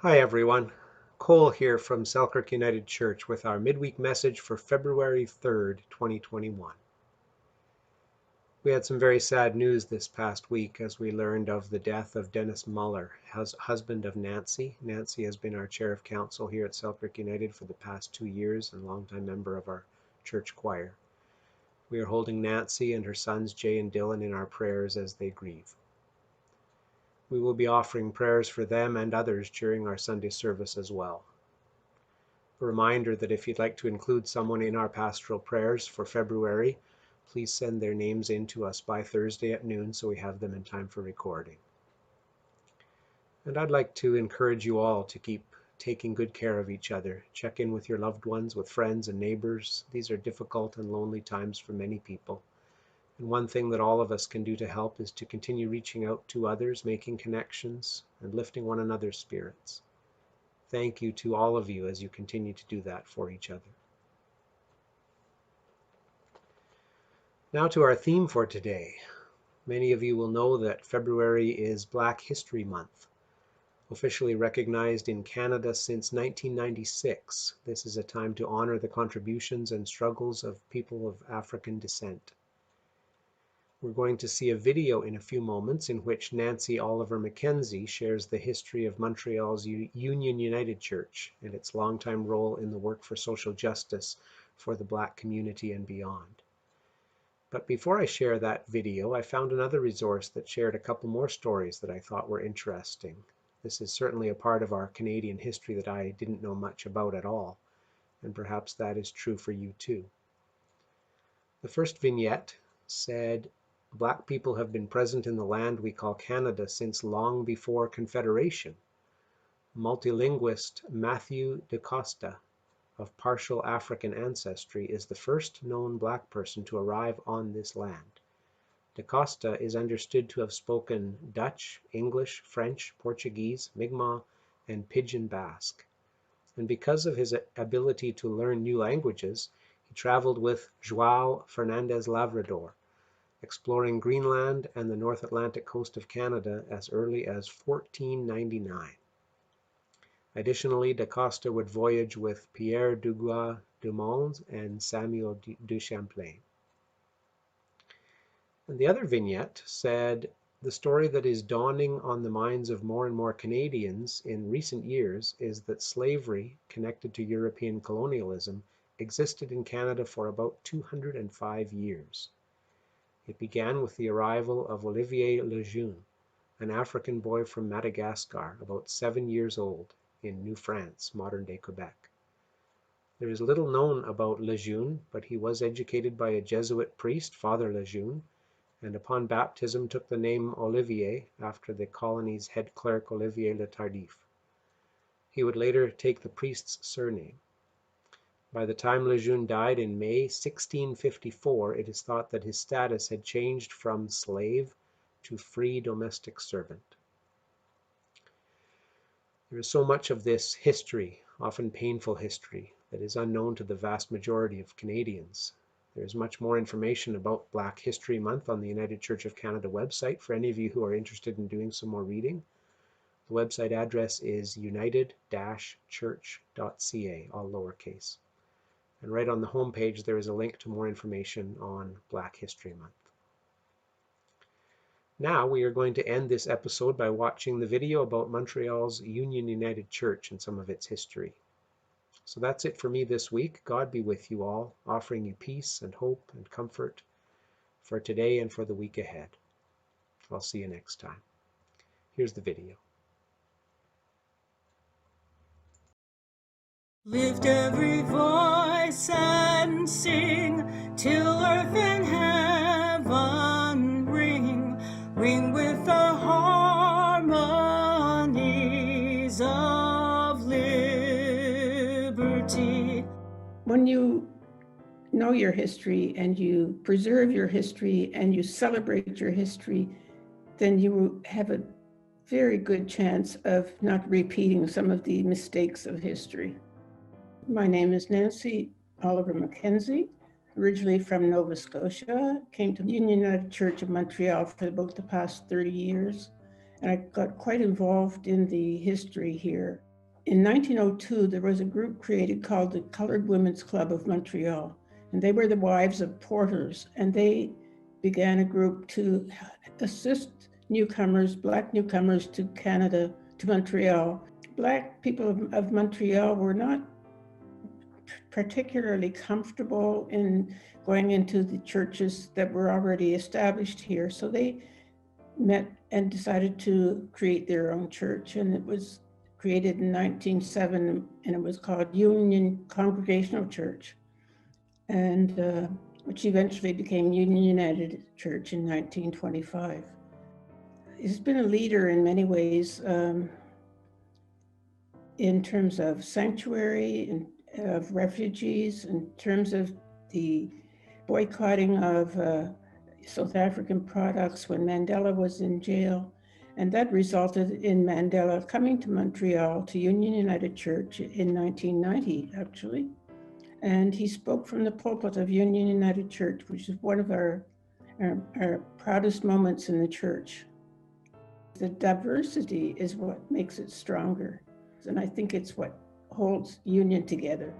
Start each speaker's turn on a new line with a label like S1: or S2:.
S1: Hi everyone, Cole here from Selkirk United Church with our midweek message for February 3rd, 2021. We had some very sad news this past week as we learned of the death of Dennis Muller, husband of Nancy. Nancy has been our chair of council here at Selkirk United for the past 2 years and longtime member of our church choir. We are holding Nancy and her sons Jay and Dylan in our prayers as they grieve. We will be offering prayers for them and others during our Sunday service as well. A reminder that if you'd like to include someone in our pastoral prayers for February, please send their names in to us by Thursday at noon so we have them in time for recording. And I'd like to encourage you all to keep taking good care of each other. Check in with your loved ones, with friends and neighbors. These are difficult and lonely times for many people. And one thing that all of us can do to help is to continue reaching out to others, making connections, and lifting one another's spirits. Thank you to all of you as you continue to do that for each other. Now to our theme for today. Many of you will know that February is Black History Month, officially recognized in Canada since 1996. This is a time to honor the contributions and struggles of people of African descent. We're going to see a video in a few moments in which Nancy Oliver Mackenzie shares the history of Montreal's Union United Church and its longtime role in the work for social justice for the Black community and beyond. But before I share that video, I found another resource that shared a couple more stories that I thought were interesting. This is certainly a part of our Canadian history that I didn't know much about at all, and perhaps that is true for you too. The first vignette said, Black people have been present in the land we call Canada since long before Confederation. Multilinguist Matthew DaCosta, of partial African ancestry, is the first known Black person to arrive on this land. DaCosta is understood to have spoken Dutch, English, French, Portuguese, Mi'kmaq, and Pidgin Basque. And because of his ability to learn new languages, he traveled with João Fernandes Lavrador, exploring Greenland and the North Atlantic coast of Canada as early as 1499. Additionally, DaCosta would voyage with Pierre Duguay Dumont and Samuel du Champlain. And the other vignette said, the story that is dawning on the minds of more and more Canadians in recent years is that slavery connected to European colonialism existed in Canada for about 205 years. It began with the arrival of Olivier Lejeune, an African boy from Madagascar, about 7 years old, in New France, modern-day Quebec. There is little known about Lejeune, but he was educated by a Jesuit priest, Father Lejeune, and upon baptism took the name Olivier after the colony's head clerk Olivier Le Tardif. He would later take the priest's surname. By the time Lejeune died in May 1654, it is thought that his status had changed from slave to free domestic servant. There is so much of this history, often painful history, that is unknown to the vast majority of Canadians. There is much more information about Black History Month on the United Church of Canada website for any of you who are interested in doing some more reading. The website address is united-church.ca, all lowercase. And right on the home page there is a link to more information on Black History Month. Now we are going to end this episode by watching the video about Montreal's Union United Church and some of its history. So that's it for me this week. God be with you all, offering you peace and hope and comfort for today and for the week ahead. I'll see you next time. Here's the video.
S2: Lift every voice and sing till earth and heaven ring, ring with the harmonies of liberty.
S3: When you know your history and you preserve your history and you celebrate your history, then you have a very good chance of not repeating some of the mistakes of history. My name is Nancy Oliver Mackenzie, originally from Nova Scotia, came to Union United Church of Montreal for about the past 30 years, and I got quite involved in the history here. In 1902, there was a group created called the Colored Women's Club of Montreal, and they were the wives of porters, and they began a group to assist newcomers, Black newcomers to Canada, to Montreal. Black people of Montreal were not particularly comfortable in going into the churches that were already established here, so they met and decided to create their own church, and it was created in 1907, and it was called Union Congregational Church, and which eventually became Union United Church in 1925. He's been a leader in many ways, in terms of sanctuary, of refugees, in terms of the boycotting of South African products when Mandela was in jail. And that resulted in Mandela coming to Montreal to Union United Church in 1990, actually. And he spoke from the pulpit of Union United Church, which is one of our proudest moments in the church. The diversity is what makes it stronger. And I think it's what holds Union together.